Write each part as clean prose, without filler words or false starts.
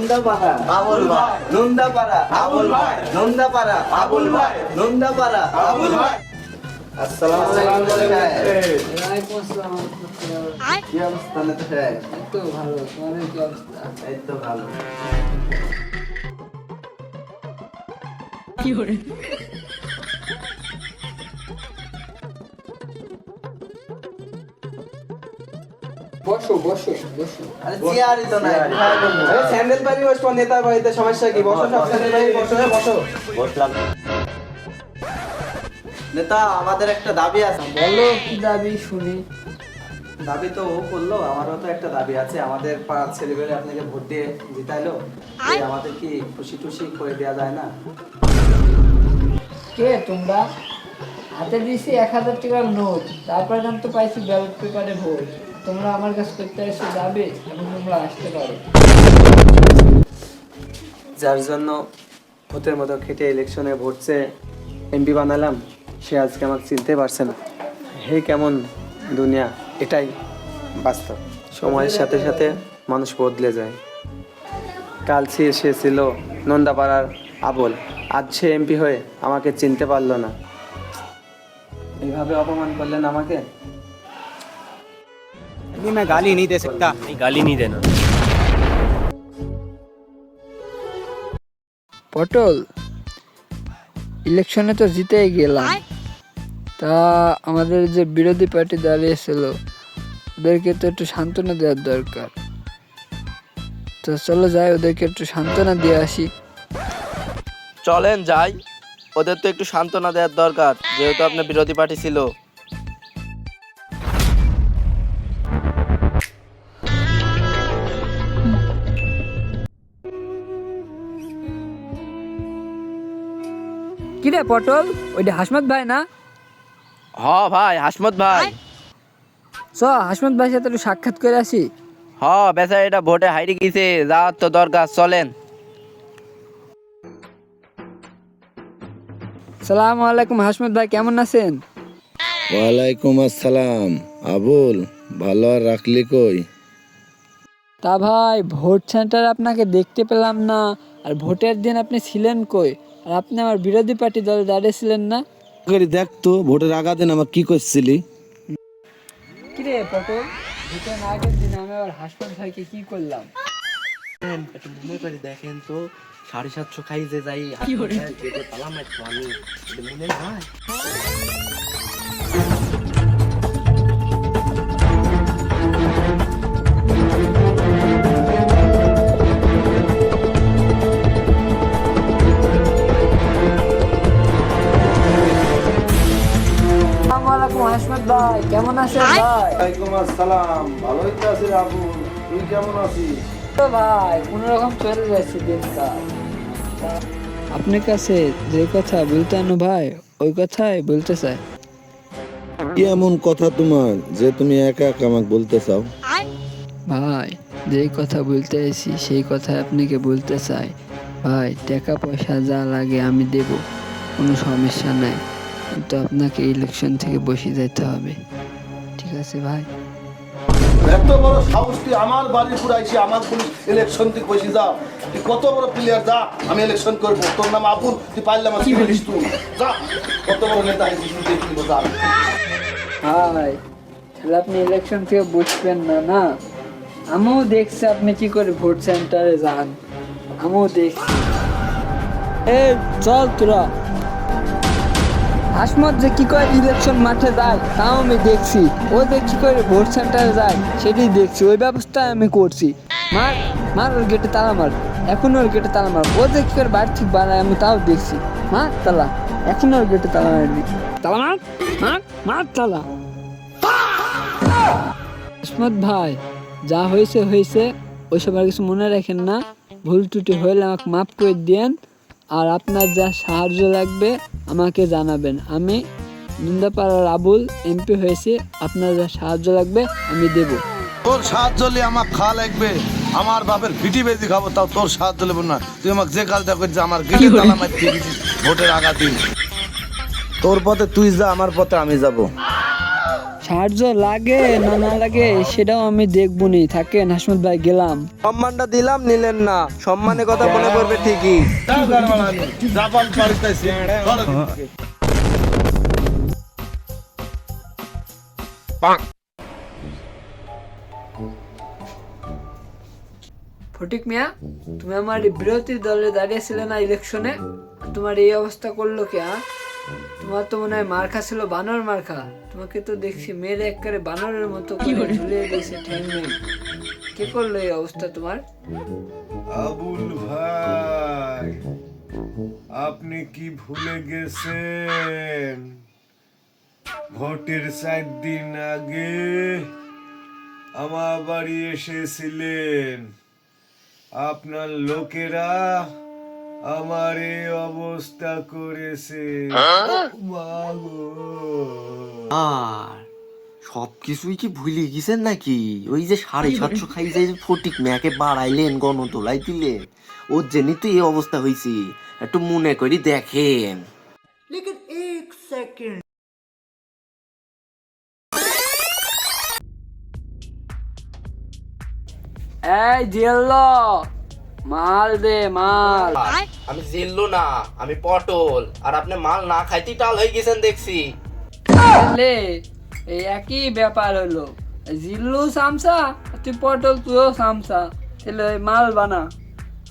নন্দাপাড়া আবুল ভাই। নন্দাপাড়া আবুল ভাই। নন্দাপাড়া আবুল ভাই। নন্দাপাড়া আবুল ভাই। আসসালামু আলাইকুম সাহেব। ওয়ালাইকুম আসসালাম। কি অবস্থা নেতা সাহেব? এই তো ভালো, তোমাদের কি অবস্থা? এই তো ভালো। বসো বসো বসো। আরে চেয়ারই তো নাই, কোথায় বলবো? আরে স্যান্ডেল পারি বসবো, নেতার বাড়িতে সমস্যা কি? বসো সব স্যান্ডেল পারি বসো, বসো। বসলাম। নেতা, আমাদের একটা দাবি আছে। বলো কি দাবি শুনি। দাবি তো ও করলো, আমারও তো একটা দাবি আছে। আমাদের পাড়ার ছেলেবেলে আপনাকে ভোট দিয়ে জিতাইলো, এই আমাদের কি খুশি টুশি করে দেওয়া যায় না? কে তোমরা? হাতে দিয়েছি 1000 টাকার নোট, তারপরে নাম তো পাইছি ব্যালট পেপারে ভোট। তোমরা আমার কাছে করতে এসে যাবে, এখন তোমরা আসতে পারো। যার জন্য ভূতের মতো খেটে ইলেকশনে ভোট চেয়ে এমপি বানালাম, সে আজকে আমাকে চিনতে পারছে না। হে কেমন দুনিয়া, এটাই বাস্তব। সময়ের সাথে সাথে মানুষ বদলে যায়। কাল সে ছিল নন্দাপাড়ার আবুল, আজ সে এমপি হয়ে আমাকে চিনতে পারলো না। এইভাবে অপমান করলেন আমাকে। मैं गाली नहीं दे सकता। গালি नहीं देना। পটল, ইলেকশনে তো জিতেই গেলাম, তা আমাদের যে বিরোধী পার্টি দাঁড়িয়েছিল ওদেরকে তো একটু সান্ত্বনা দেওয়ার দরকার। তো চলো যাই, ওদেরকে একটু সান্ত্বনা দিয়ে আসি। চলেন যাই, ওদের তো একটু সান্ত্বনা দেওয়ার দরকার, যেহেতু আপনার বিরোধী পার্টি ছিল। কিরে পটল, ওইটা হাসমত ভাই না? হ ভাই, হাসমত ভাই। চ হাসমত ভাইয়ের সাথে একটু সাক্ষাৎ করে আসি। হ বেচা এটা ভোটে হাইরে গেছে, যাওয়ার তো দরকার, চলেন। সালাম আলাইকুম হাসমত ভাই, কেমন আছেন? ওয়ালাইকুম আসসালাম। আবুল, ভালো আর রাখলি কই? তা ভাই, ভোট সেন্টারে আপনাকে দেখতে পেলাম না, আর ভোটের দিন আপনি ছিলেন কই? আর আপনি আমার বিরোধী পার্টি দলে দাঁড়িয়েছিলেন না? দেখ তো ভোটের আগের দিন আমার কি করছিলি? কিরে পটল, ভোটের আগের দিন আমি আবার হাসমত ভাইকে কি করলাম? একটু মনে করে দেখেন তো, 750 খাই যে যাই গেটে তালা মারতো আমি, এটা মনে হয়। আসসালামু আলাইকুম হাসমত ভাই, কেমন আছেন ভাই? ওয়ালাইকুম আসসালাম। ভালোই তো আছি আবুল, তুই কেমন আছিস? তো ভাই কোনোরকম চলে যাচ্ছে দিনকাল। আপনার কাছে যে কথা বলতে আনো ভাই, ওই কথাই বলতে চাই। কি এমন কথা তোমার যে তুমি একা একা আমাকে বলতে চাও? ভাই, যেই কথা বলতে এসি সেই কথা আপনাকে বলতে চাই। ভাই, টাকা পয়সা যা লাগে আমি দেব, কোনো সমস্যা নাই, কিন্তু আপনাকে ইলেকশন থেকে বসে যেতে হবে, ঠিক আছে ভাই? এত বড় সাহস তুই আমার বাড়ি পুরাইছি, আমার পুলিশ ইলেকশন তুই কইছি যা, তুই কত বড় প্লেয়ার, যা আমি ইলেকশন করবো, তোর নাম আবুল, তুই পারলে আমার কি বলিস তুই, যা কত বড় নেতা হয়েছিস তুই, দেখি নিবো, যা। ভাই, তাহলে আপনি ইলেকশন থেকে বসবেন না? না, আমিও দেখছি আপনি কি করে ভোট সেন্টারে যান, আমিও দেখছি। এই চল তোরা। হাসমত যে কি করে ইলেকশন মাঠে যায় তাও আমি দেখছি, ও যে কি করে ভোট সেন্টারে যায় সেটাই দেখছি, ওই ব্যবস্থা আমি করছি। মার মার, ওর গেটে তালা মার, এখন ওর গেটে তালা মার। ও যে কি করে বাড়ি ঠিক বানায় আমি তাও দেখছি। মার তালা, এখন ওর গেটে তালা মারবি, তালা মার, মার মার তালা। হাসমত ভাই, যা হয়েছে হয়েছে, ওইসব আর কিছু মনে রাখেন না। ভুল ত্রুটি হলে আমাকে মাফ করে দেন, আর আপনার যা সাহায্য লাগবে আমাকে জানাবেন। আমি নন্দাপাড়ার আবুল, এমপি হয়েছে, আপনার যা সাহায্য লাগবে আমি দেব। তোর সাহায্য নিয়ে আমার খাওয়া লাগবে, আমার বাপের ভিটি বেজি খাবো, তাও তোর সাহায্য নেবো না। তুই আমাকে যে কাজটা করছিস, আমার গেটে তালা মারতে গেছিস ভোটের আগা দিন। তোর পথে তুই যা, আমার পথে আমি যাব। সাহায্য লাগে না না লাগে সেটাও আমি দেখবো নি। থাকেন হাসমত ভাই, গেলাম। সম্মানটা দিলাম, নিলেন না। সম্মানের কথা মনে করবে ঠিকই। যা গাড়ওয়ালা নি, জাপান পারিতাইছি ফটিক মিয়া, তুমি আমার এই বিরোধী দলে দাঁড়িয়েছিলে না ইলেকশনে, তোমার এই অবস্থা করলো কে? তোমার তো মনে হয় মার্কা ছিল বানর মার্কা। তোমাকে তো দেখছি মেরে একবারে বানরের মতো করে ঝুলিয়ে দিয়েছে ঠ্যাং নেই। কে করলো এই অবস্থা তোমার? আবুল ভাই, আপনি কি ভুলে গেছেন ভোটের 4 দিন আগে আমার বাড়ি এসেছিলেন? আপনার লোকেরা আমার এই অবস্থা করেছে। মাগো। আর সবকিছুই কি ভুলে গেছেন নাকি? ওই যে 750 খাই যে ফটিক মেয়াকে বাড়াইলেন, গণতোলাই দিলেন, ওর জন্যই তো এই অবস্থা হয়েছে। একটু মনে করি দেখেন। এই জেল্লো, মাল দে মাল। আমি জিল্লু না, আমি পটল। আর আপনি মাল না খাইতে টাল হয়ে গেছেন দেখছি। লে, এই একই ব্যাপার হলো। জিল্লু সামসা, আর তুই পটল, তুইও সামসা। তাহলে ওই মাল বানা।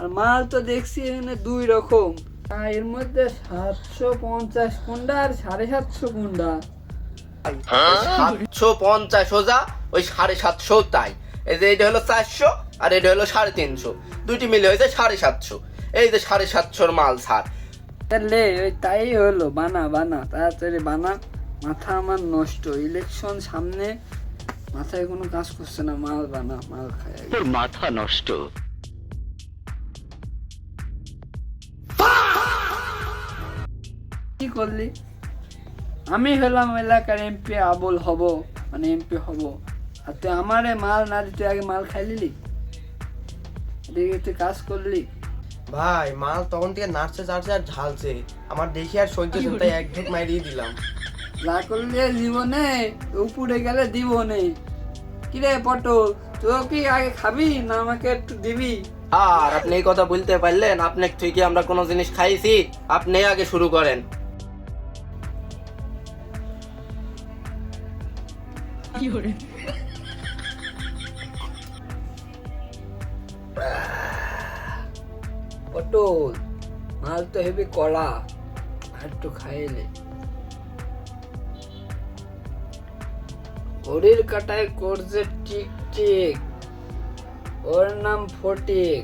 আর মাল তো দেখছি এখানে 2 রকম। আর এর মধ্যে 750 কুন্ডা আর 750 কুন্ডা। 750 সোজা, ওই 750 তাই। এই যে এটা হলো 400 আর এটা হলো 350, দুইটি মিলে হয়েছে 750। এই যে 750 মাল ছাড়। তাহলে ওই তাই হলো, বানা বানা, তাড়াতাড়ি বানা। মাথা আমার নষ্ট, ইলেকশন সামনে, মাথায় কোনো কাজ করছে না। মাল বানা, মাল খায়। তোর মাথা নষ্ট। কি করলি? আমি হলাম এলাকার এমপি, আবুল হব, মানে এমপি হব, আর তুই আমারে মাল না দিতে আগে মাল খাই নিলি? এদিকে তুই কাজ করলি? ভাই মাল তখন থেকে নাচছে চাড়ছে আর ঝালছে, আমার দেখি আর সহ্য হচ্ছে না, তাই এক ঢুক মারিয়ে দিলাম। যা করলে জীবনে উপরে গেলে দিব নেই। কিরে পটল, তুই কি আগে খাবি না আমাকে একটু দিবি? আর আপনি এই কথা বলতে পারলেন? আপনি থেকে আমরা কোনো জিনিস খাইছি? আপনি আগে শুরু করেন। পটল, মাল তো হেবি কড়া, একটু খাইলে। ঘড়ির কাটায় করছে টিক টিক, ওর নাম ফটিক,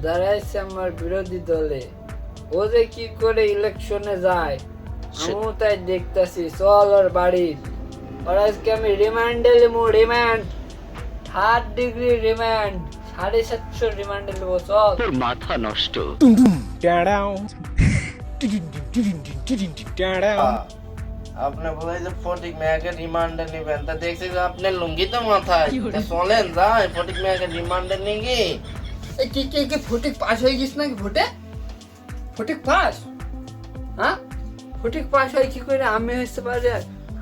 দাঁড়াইছে আমার বিরোধী দলে। ও যে কি করে ইলেকশনে যায় আমিও তাই দেখতেছি। চল ওর বাড়ি, ওর আজকে আমি রিমান্ডে নেবো। রিমান্ড 3rd ডিগ্রি রিমান্ড, 750 রিমান্ডে নেবো। চল। তোর মাথা নষ্ট। আপনি বলে যে ফটিক মেয়াকে রিমান্ডে নেবেন, তা দেখছি যে আপনি লুঙ্গি তো মাথায়। তা চলেন যাই ফটিক মেয়াকে রিমান্ডে নিয়ে। এই কি ফটিক পাস হয়ে গেছ নাকি ভোটে? ফটিক পাস? হ্যাঁ, ফটিক পাস হয় কি করে? আমি হইতে পারে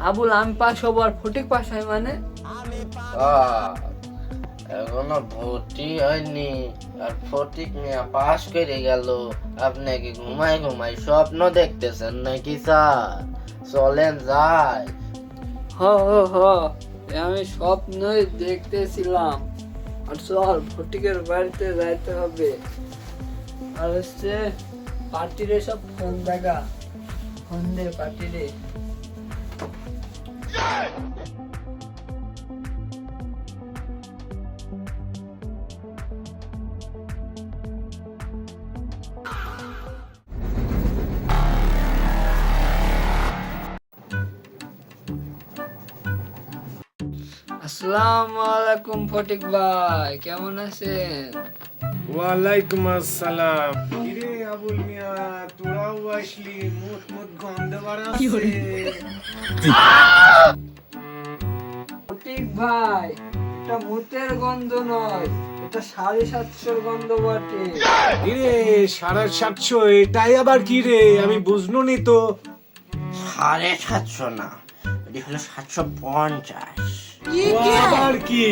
আবুল, আমি পাস হবো আর ফটিক পাস হয় মানে? এখনো ভর্তি হয়নি আর ফটিক মিয়া পাস করে গেল। আপনি কি ঘুমাই ঘুমাই স্বপ্ন দেখতেছেন নাকি স্যার? চলেন যাই। হ আমি স্বপ্নই দেখতেছিলাম। আর চল, ফটিকের বাড়িতে যাইতে হবে। আর হচ্ছে পার্টিরে সব ফোন দেখা, ফোন দে পার্টিরে। আসসালামু আলাইকুম ফটিক ভাই, কেমন আছেন? ওয়ালাইকুম আসসালাম। কিরে আবুল মিয়া, তোরাও আসলি? মুখ গন্ধ বাড়াচ্ছে। ফটিক ভাই, এটা মুতের গন্ধ নয়, এটা 750 গন্ধ বটে। কিরে 750? এটাই আবার কি রে? আমি বুঝলো নি তো। 750 না, ওটি হলো 750। আবার কি?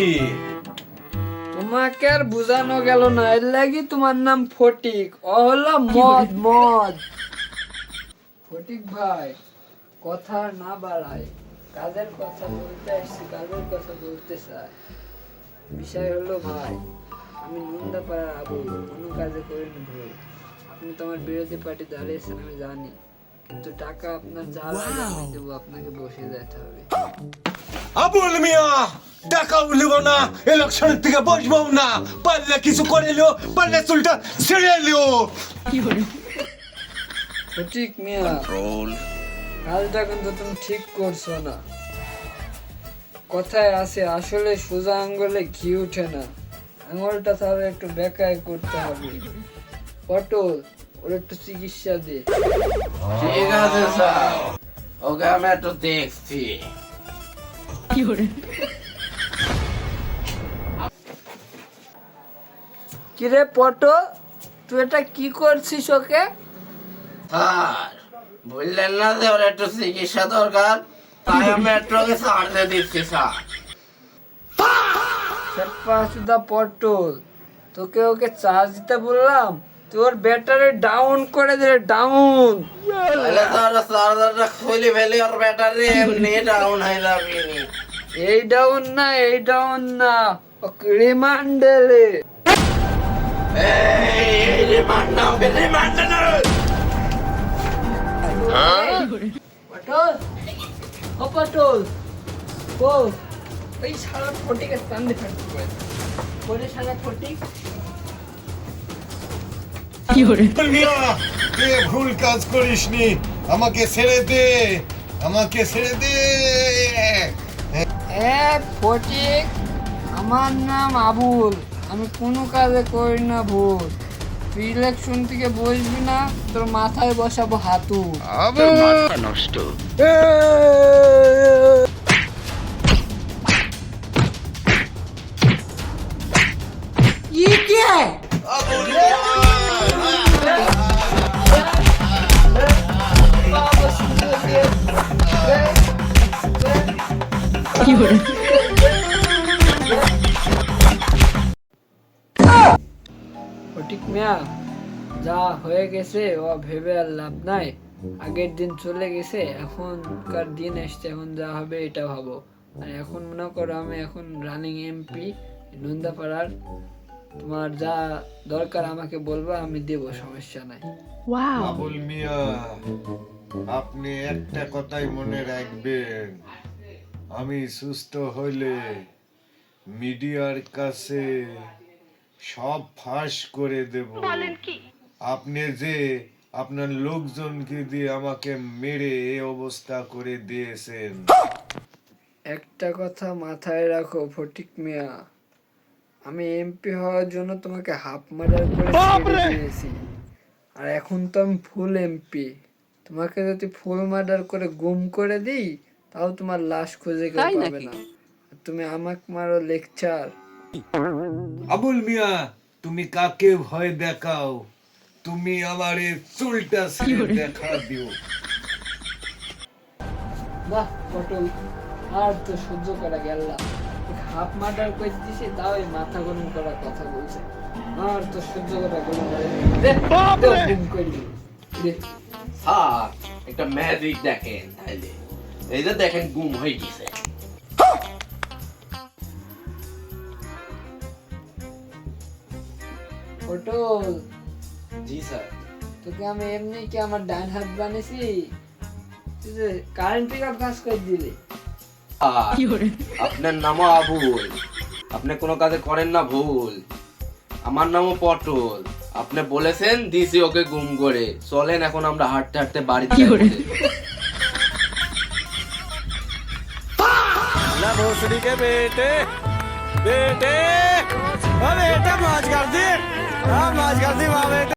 তোমাকে আর বুঝানো গেল না, এর লাগি তোমার নাম ফটিক। ও হলো মদ মদ। ফটিক ভাই, কথা আর না বাড়ায়, কাজের কথা বলতে আসছি, কাজের কথা বলতে চাই। বিষয় হলো ভাই, আমি নন্দা পাড়ার আবুল, কোনো কাজে করিনি ভুল। আপনি তো আমার বিরোধী পার্টি দাঁড়িয়েছেন আমি জানি, কিন্তু টাকা আপনার যা লাগে আমি দেবো, আপনাকে বসে যেতে হবে। আবুল মিয়া টাকা উঠব না, ইলেকশনের থেকে বসবো না, পারলে কিছু করে লিও, পারলে চুলটা ছেড়ে লিও। ফটিক মিয়া, কাজটা কিন্তু তুমি ঠিক করছো না। কথায় আছে আসলে সোজা আঙ্গুলে ঘি উঠে না, আঙুলটা তাহলে একটু বেকায় করতে হবে। পটল, ওর একটু চিকিৎসা দে। ঠিক আছে স্যার, ওকে আমি একটু দেখছি। কিরে পটল, তুই এটা কি করছিস ওকে? স্যার বললেন না যে ওর একটু চিকিৎসা দরকার, তাই আমি একটু ওকে ছাড়তে দিচ্ছি স্যার। সুদা পটল, তোকে ওকে চার্জ দিতে বললাম, তোর ব্যাটারি ডাউন করে দিলে ডাউন। তাহলে স্যার চার্জারটা খুলে ফেলি, ওর ব্যাটারি এমনি ডাউন হয়ে যাবে। এই ডাউন না, এই ডাউন না, ওকে রিমান্ডে। পটল, ও পটল, ও ওই সারা ফটিকে সামনে ফেলতে পারে, ওরে সারা ফটিক। আবুল মিয়া, তুই ভুল কাজ করিসনি, আমাকে ছেড়ে দে, আমাকে ছেড়ে দে। ফটিক, আমার নাম আবুল, আমি কোনো কাজে করি না ভুল। তুই ইলেকশন থেকে বসবি না, তোর মাথায় বসাবো হাতু। ফটিক মিয়া, যা হয়ে গেছে ও ভেবে আর লাভ নাই। আগের দিন চলে গেছে, এখনকার দিন এসছে, এখন যা হবে এটা ভাবো। আর এখন মনে করো আমি এখন রানিং এমপি নন্দাপাড়ার, তোমার যা দরকার আমাকে বলবো, আমি দেব, সমস্যা নাই। আবুল মিয়া, আপনি একটা কথাই মনে রাখবেন, আমি সুস্থ হইলে মিডিয়ার কাছে সব ফাঁস করে দেব। আপনি যে আপনার লোকজনকে দিয়ে আমাকে মেরে এই অবস্থা করে দিয়েছেন। একটা কথা মাথায় রাখো ফটিক মিয়া, আমি এমপি হওয়ার জন্য তোমাকে হাফ মার্ডার করে ছেড়ে দিয়েছি, আর এখন তো আমি ফুল এমপি। তোমাকে যদি ফুল মার্ডার করে গুম করে দিই, তাও তোমার লাশ খুঁজে কেউ পাবে না। আর তুমি আমাকে মারো লেকচার। আবুল মিয়া, তুমি কাকে ভয় দেখাও, তুমি আমার এই চুলটা ছেড়ে দেখা দিও। বাহ পটল, আর তো সহ্য করা গেল না। হাফ মার্ডার করে দিছি, তাও এই মাথা গরম করার কথা বলছে। আর তো সহ্য করা গেল না। গুম করে দিই। দে। স্যার একটা ম্যাজিক দেখেন তাইলে, এই যে দেখেন গুম হয়ে গেছে। পটল, জি স্যার। তোকে আমি এমনি কি আমার ডান হাত বানিয়েছি? তুই যে কারেন্ট পিক আপ কাজ করে দিলি। আপনার নামও আবুল, আপনি কোনো কাজে করেন না ভুল। আমার নামও পটল, আপনি বলেছেন দিছি ওকে গুম করে। চলেন এখন আমরা হাঁটতে হাঁটতে বাড়িতে যাবো। ना भोसड़ी के बेटे बेटे अरे बेटा मौज कर दी, हाँ मौज कर दी वहाँ बेटे।